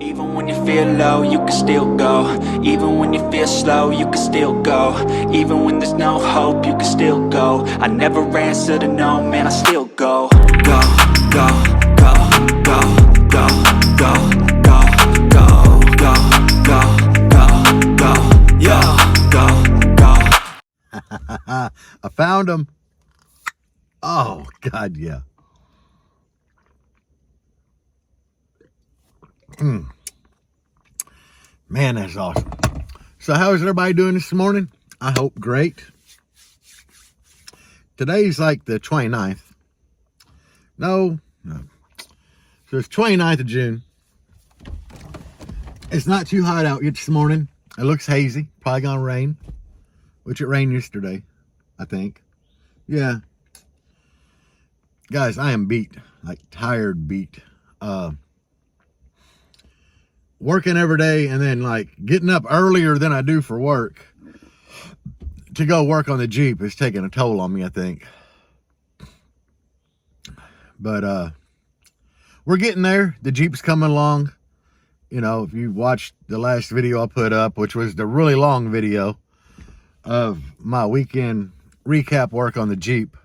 Even when you feel low, you can still go. Even when you feel slow, you can still go. Even when there's no hope, you can still go. I never answer to no, man, I still go. Go, go, go, go, go, go, go, go, go, go, go, go, yo, go, go. I found him. Oh, God, yeah. Man, that's awesome. So how is everybody doing this morning? I hope great. Today's like the 29th. No. So it's 29th of June. It's not too hot out yet this morning. It looks hazy. Probably gonna rain. Which it rained yesterday, I think. Yeah. Guys, I am beat. Like tired beat. Working every day and then like getting up earlier than I do for work to go work on the Jeep is taking a toll on me, I think. But we're getting there. The Jeep's coming along. You know, if you watched the last video I put up, which was the really long video of my weekend recap work on the Jeep,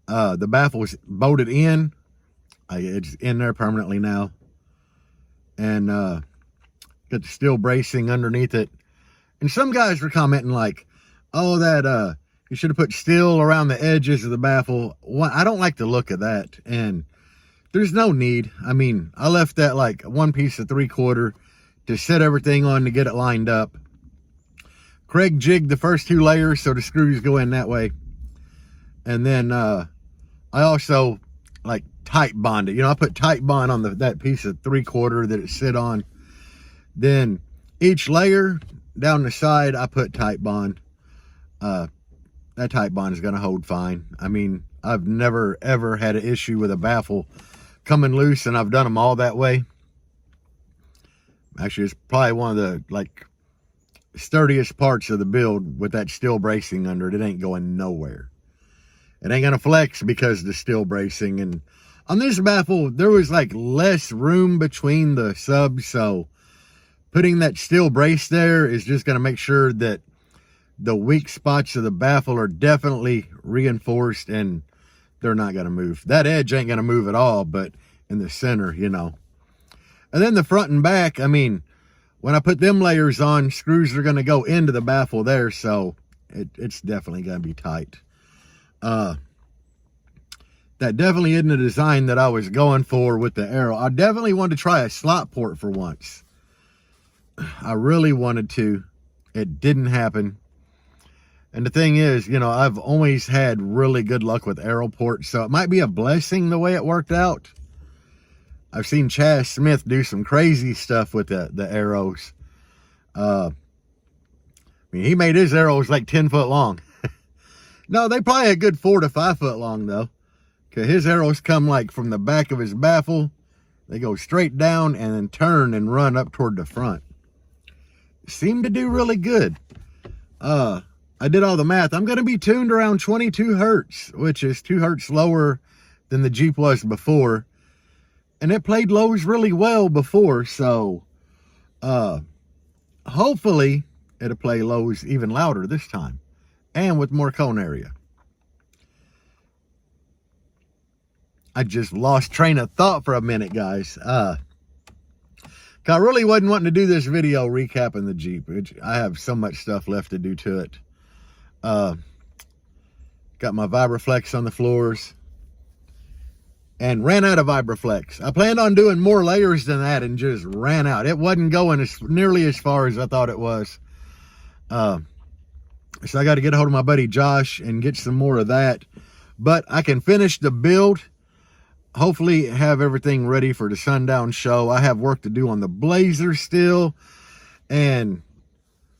the baffle's bolted in. It's in there permanently now. And got the steel bracing underneath it. And some guys were commenting like, oh, that you should have put steel around the edges of the baffle. I don't like the look of that. And there's no need. I mean, I left that like one piece of 3/4 to set everything on to get it lined up. Craig jigged the first 2 layers so the screws go in that way. And then I also like tight bond it. You know, I put tight bond on that piece of 3/4 that it sit on. Then each layer down the side, I put tight bond. That tight bond is going to hold fine. I mean, I've never ever had an issue with a baffle coming loose, and I've done them all that way. Actually, it's probably one of the like sturdiest parts of the build with that steel bracing under it. It ain't going nowhere. It ain't going to flex because of the steel bracing. And on this baffle, there was like less room between the subs, so putting that steel brace there is just going to make sure that the weak spots of the baffle are definitely reinforced and they're not going to move. That edge ain't going to move at all, but in the center, you know. And then the front and back, I mean, when I put them layers on, screws are going to go into the baffle there, so it's definitely going to be tight. That definitely isn't a design that I was going for with the Aero. I definitely wanted to try a slot port for once. I really wanted to. It didn't happen. And the thing is, you know, I've always had really good luck with Aero ports, so it might be a blessing the way it worked out. I've seen Chaz Smith do some crazy stuff with the Aeros. I mean, he made his Aeros like 10 foot long. No, they probably a good 4 to 5 foot long though. Cause his Aeros come like from the back of his baffle. They go straight down and then turn and run up toward the front. Seemed to do really good. I did all the math. I'm going to be tuned around 22 hertz, which is 2 hertz lower than the Jeep was before. And it played lows really well before, so hopefully it'll play lows even louder this time and with more cone area. I just lost train of thought for a minute, guys. I really wasn't wanting to do this video recapping the Jeep. I have so much stuff left to do to it. Got my Vibraflex on the floors and ran out of Vibraflex. I planned on doing more layers than that and just ran out. It wasn't going nearly as far as I thought it was. So I got to get a hold of my buddy Josh and get some more of that. But I can finish the build. Hopefully have everything ready for the sundown show. I have work to do on the Blazer still. And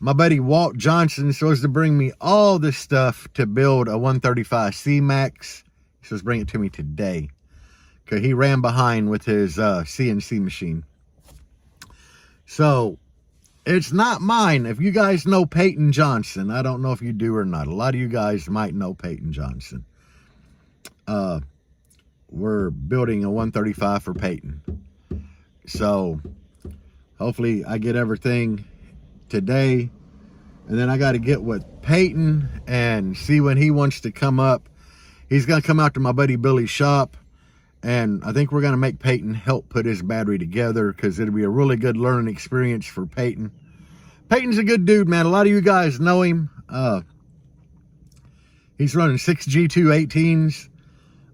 my buddy Walt Johnson is supposed to bring me all this stuff to build a 135 C-Max. He's supposed to bring it to me today. Because he ran behind with his CNC machine. So, it's not mine. If you guys know Peyton Johnson, I don't know if you do or not. A lot of you guys might know Peyton Johnson. We're building a 135 for Peyton. So hopefully I get everything today. And then I got to get with Peyton and see when he wants to come up. He's going to come out to my buddy Billy's shop. And I think we're going to make Peyton help put his battery together, because it'll be a really good learning experience for Peyton. Peyton's a good dude, man. A lot of you guys know him. He's running 6 G218s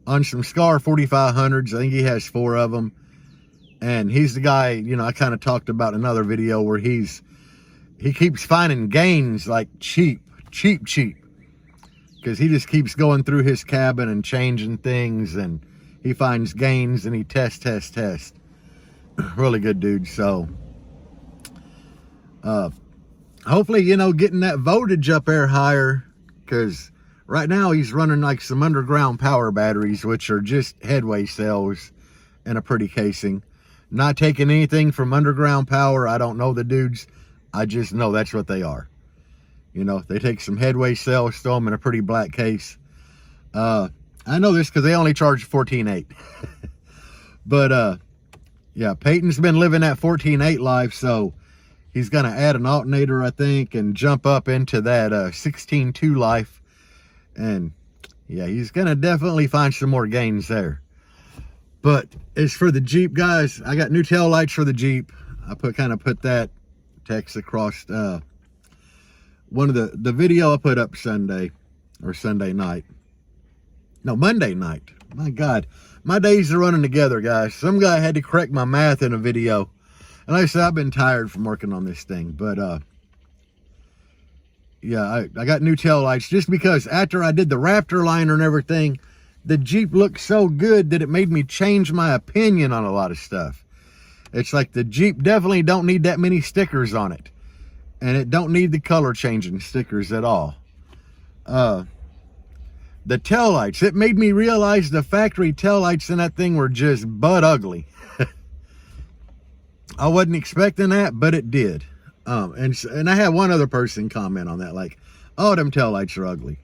on some Scar 4500s. I think he has 4 of them. And he's the guy, you know, I kind of talked about in another video where he keeps finding gains like cheap. Because he just keeps going through his cabin and changing things, and he finds gains and he tests. Really good dude. So, hopefully, you know, getting that voltage up there higher, because right now he's running like some underground power batteries, which are just headway cells and a pretty casing. Not taking anything from underground power. I don't know the dudes. I just know that's what they are. You know, they take some headway cells, throw them in a pretty black case. I know this because they only charge $14.8. But, yeah, Peyton's been living that $14.8 life, so he's going to add an alternator, I think, and jump up into that $16.2 life. And, yeah, he's going to definitely find some more gains there. But as for the Jeep, guys, I got new tail lights for the Jeep. I kind of put that text across one of the video I put up Sunday night. No, Monday night. My God, my days are running together, guys. Some guy had to correct my math in a video. And like I said, I've been tired from working on this thing. But, yeah, I got new tail lights just because after I did the Raptor liner and everything, the Jeep looked so good that it made me change my opinion on a lot of stuff. It's like the Jeep definitely don't need that many stickers on it. And it don't need the color changing stickers at all. The taillights, it made me realize the factory taillights in that thing were just butt ugly. I wasn't expecting that, but it did. And I had one other person comment on that, like, oh, them taillights are ugly.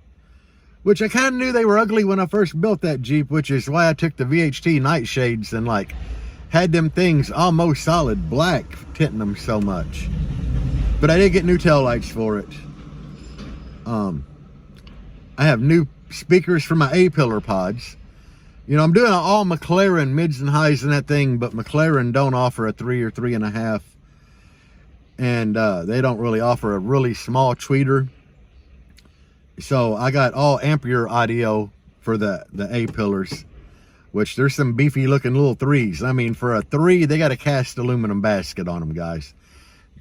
Which I kind of knew they were ugly when I first built that Jeep, which is why I took the VHT nightshades and like had them things almost solid black, tinting them so much. But I did get new taillights for it. I have new speakers for my A-pillar pods. You know, I'm doing all McLaren mids and highs in that thing, but McLaren don't offer a 3 or 3.5. And they don't really offer a really small tweeter. So I got all Ampere audio for the A-pillars, which there's some beefy looking little 3s. I mean, for a 3, they got a cast aluminum basket on them, guys.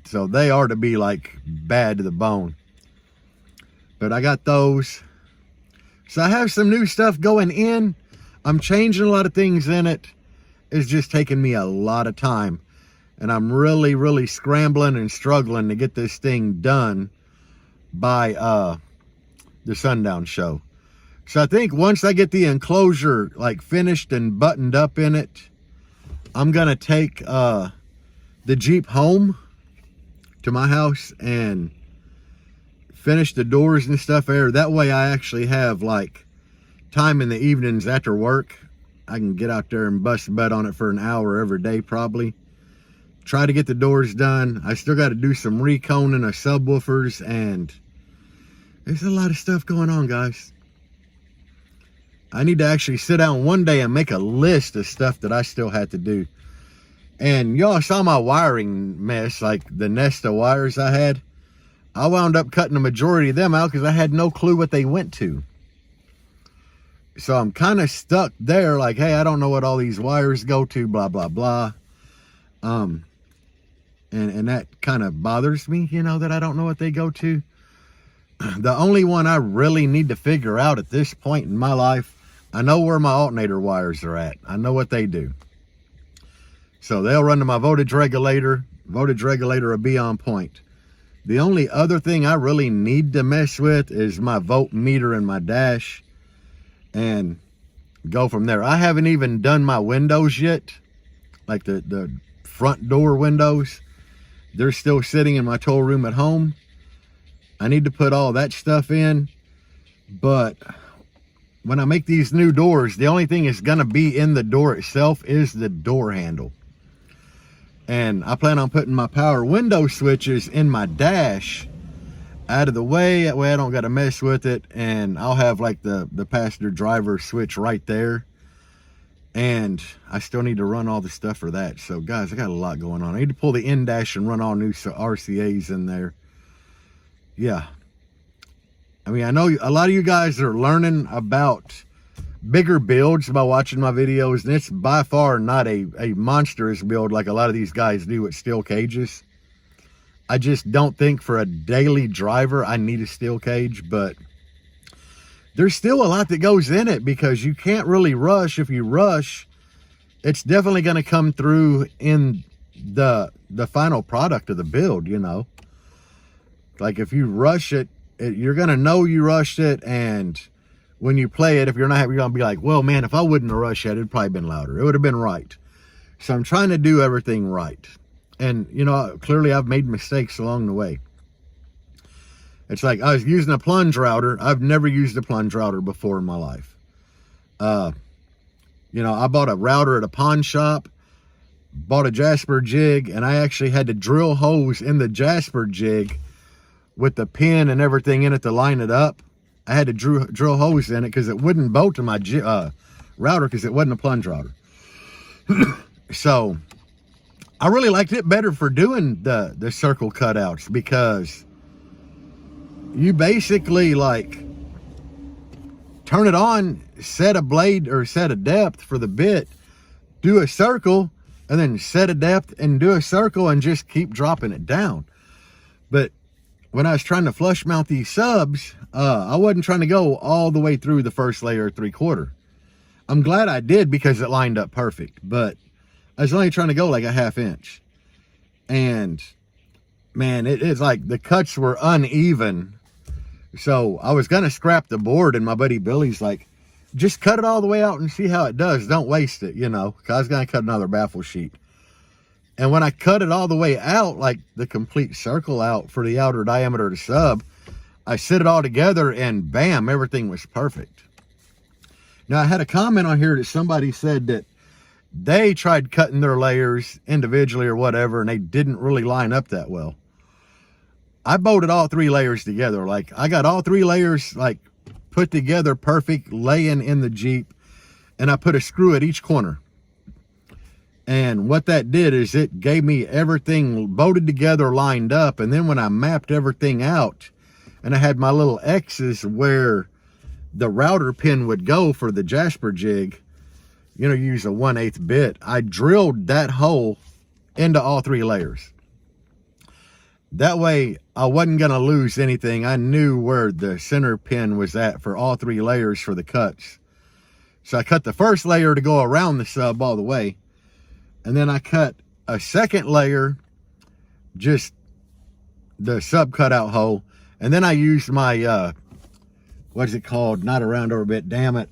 So they are to be like bad to the bone. But I got those. So I have some new stuff going in. I'm changing a lot of things in it. It's just taking me a lot of time. And I'm really scrambling and struggling to get this thing done by the sundown show. So I think once I get the enclosure like finished and buttoned up in it, I'm gonna take the Jeep home to my house and finish the doors and stuff there. That way I actually have like time in the evenings after work. I can get out there and bust a butt on it for an hour every day probably. Try to get the doors done. I still got to do some reconing of subwoofers, and there's a lot of stuff going on, guys. I need to actually sit down one day and make a list of stuff that I still had to do. And y'all saw my wiring mess, like the nest of wires I had. I wound up cutting the majority of them out because I had no clue what they went to. So I'm kind of stuck there, like, hey, I don't know what all these wires go to, blah, blah, blah. And that kind of bothers me, you know, that I don't know what they go to. The only one I really need to figure out at this point in my life, I know where my alternator wires are at. I know what they do. So they'll run to my voltage regulator. Voltage regulator will be on point. The only other thing I really need to mess with is my voltmeter and my dash. And go from there. I haven't even done my windows yet. Like the front door windows. They're still sitting in my tool room at home. I need to put all that stuff in. But when I make these new doors, the only thing that's going to be in the door itself is the door handle. And I plan on putting my power window switches in my dash out of the way. That way I don't got to mess with it. And I'll have like the passenger driver switch right there. And I still need to run all the stuff for that. So guys, I got a lot going on. I need to pull the in-dash and run all new RCAs in there. Yeah. I mean, I know a lot of you guys are learning about bigger builds by watching my videos. And it's by far not a monstrous build like a lot of these guys do with steel cages. I just don't think for a daily driver I need a steel cage, but there's still a lot that goes in it because you can't really rush. If you rush, it's definitely going to come through in the final product of the build, you know. Like if you rush it, you're going to know you rushed it, and when you play it, if you're not happy, you're going to be like, well, man, if I wouldn't have rushed it, it'd probably been louder. It would have been right. So I'm trying to do everything right. And, you know, clearly I've made mistakes along the way. It's like I was using a plunge router. I've never used a plunge router before in my life. You know, I bought a router at a pawn shop, bought a Jasper jig, and I actually had to drill holes in the Jasper jig with the pin and everything in it to line it up. I had to drill holes in it because it wouldn't bolt to my router because it wasn't a plunge router. So I really liked it better for doing the circle cutouts because you basically like turn it on, set a blade or set a depth for the bit, do a circle, and then set a depth and do a circle and just keep dropping it down. But when I was trying to flush mount these subs, I wasn't trying to go all the way through the first layer 3/4. I'm glad I did because it lined up perfect, but I was only trying to go like a 1/2 inch. And man, it's like the cuts were uneven. So I was going to scrap the board, and my buddy Billy's like, just cut it all the way out and see how it does. Don't waste it, you know, because I was going to cut another baffle sheet. And when I cut it all the way out, like the complete circle out for the outer diameter of the sub, I set it all together and bam, everything was perfect. Now I had a comment on here that somebody said that they tried cutting their layers individually or whatever, and they didn't really line up that well. I bolted all 3 layers together. Like I got all 3 layers like put together perfect, laying in the Jeep, and I put a screw at each corner. And what that did is it gave me everything bolted together, lined up. And then when I mapped everything out and I had my little X's where the router pin would go for the Jasper jig, you know, use a 1/8 bit, I drilled that hole into all 3 layers. That way I wasn't going to lose anything. I knew where the center pin was at for all 3 layers for the cuts. So I cut the first layer to go around the sub all the way. And then I cut a second layer, just the sub cutout hole. And then I used my, what is it called? Not a round over bit, damn it.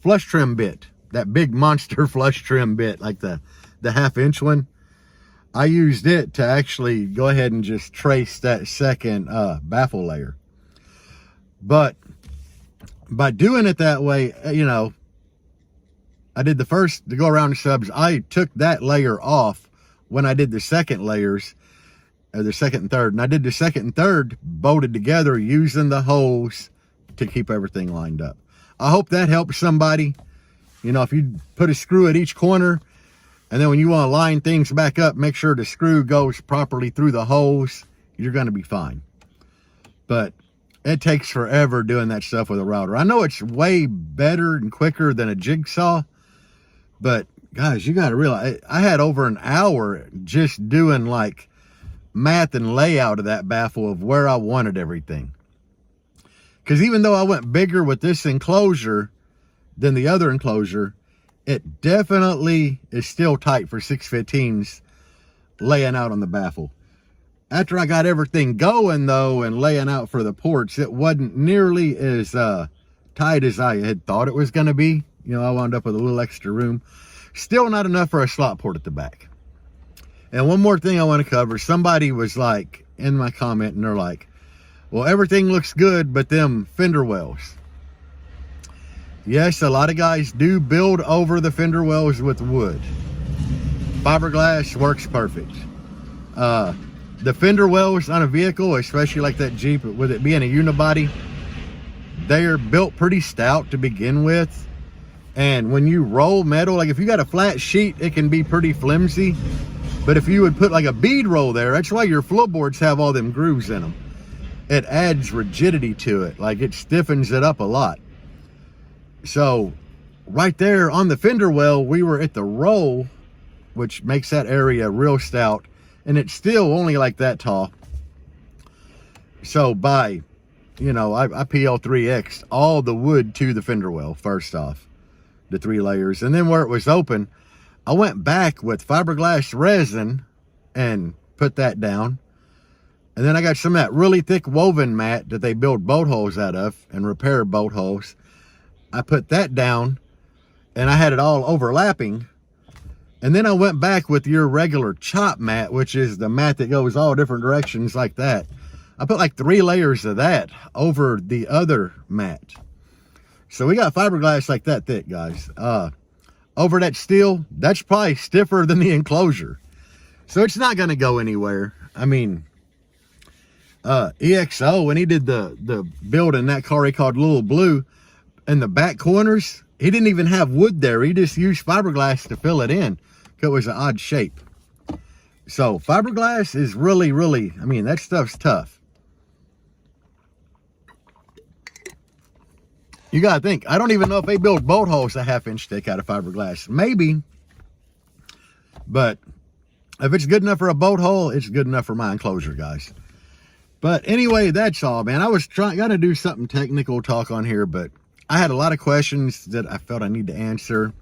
Flush trim bit. That big monster flush trim bit, like the 1/2 inch one. I used it to actually go ahead and just trace that second baffle layer. But by doing it that way, you know, I did the first to go around the subs. I took that layer off when I did the second layers, or the second and third. And I did the second and third bolted together using the holes to keep everything lined up. I hope that helps somebody. You know, if you put a screw at each corner, and then when you want to line things back up, make sure the screw goes properly through the holes, you're going to be fine. But it takes forever doing that stuff with a router. I know it's way better and quicker than a jigsaw, but guys, you got to realize, I had over an hour just doing like math and layout of that baffle of where I wanted everything. Because even though I went bigger with this enclosure than the other enclosure, it definitely is still tight for 615s laying out on the baffle. After I got everything going though and laying out for the ports, it wasn't nearly as tight as I had thought it was going to be. You know, I wound up with a little extra room. Still not enough for a slot port at the back. And one more thing I want to cover. Somebody was like in my comment and they're like, well, everything looks good, but them fender wells. Yes, a lot of guys do build over the fender wells with wood. fiberglass works perfect. The fender wells on a vehicle, especially like that Jeep, with it being a unibody, they're built pretty stout to begin with. And when you roll metal, like if you got a flat sheet, it can be pretty flimsy. But if you would put like a bead roll there, that's why your floorboards have all them grooves in them. It adds rigidity to it, like it stiffens it up a lot. So right there on the fender well, we were at the roll, which makes that area real stout, and it's still only like that tall. So by, you know, I PL3X'd all the wood to the fender well first off, the 3 layers, and then where it was open, I went back with fiberglass resin and put that down. And then I got some of that really thick woven mat that they build boat holes out of and repair boat holes. I put that down and I had it all overlapping. And then I went back with your regular chop mat, which is the mat that goes all different directions like that. I put like 3 layers of that over the other mat. So we got fiberglass like that thick, guys. Over that steel, that's probably stiffer than the enclosure. So it's not going to go anywhere. I mean, EXO, when he did the build in that car he called Little Blue, in the back corners, he didn't even have wood there. He just used fiberglass to fill it in. It was an odd shape. So fiberglass is really, really, I mean, that stuff's tough. You gotta think, I don't even know if they build boat holes a 1/2 inch thick out of fiberglass. Maybe, but if it's good enough for a boat hole, it's good enough for my enclosure, guys. But anyway, that's all, man. I was gotta do something technical talk on here, but I had a lot of questions that I felt I need to answer.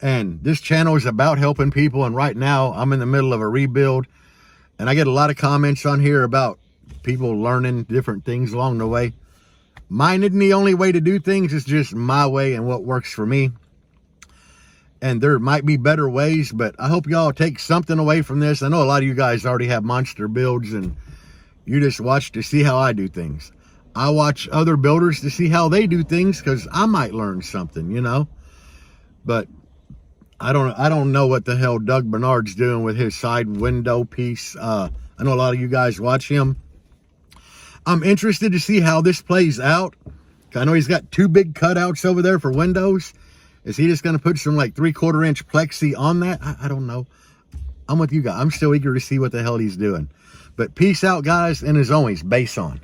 And this channel is about helping people, and right now I'm in the middle of a rebuild, and I get a lot of comments on here about people learning different things along the way. Mine isn't the only way to do things, it's just my way and what works for me. And there might be better ways, but I hope y'all take something away from this. I know a lot of you guys already have monster builds and you just watch to see how I do things. I watch other builders to see how they do things because I might learn something, you know. But I don't know what the hell Doug Bernard's doing with his side window piece. I know a lot of you guys watch him. I'm interested to see how this plays out. I know he's got 2 big cutouts over there for windows. Is he just going to put some like 3/4 inch plexi on that? I don't know. I'm with you guys. I'm still eager to see what the hell he's doing. But peace out, guys. And as always, bass on.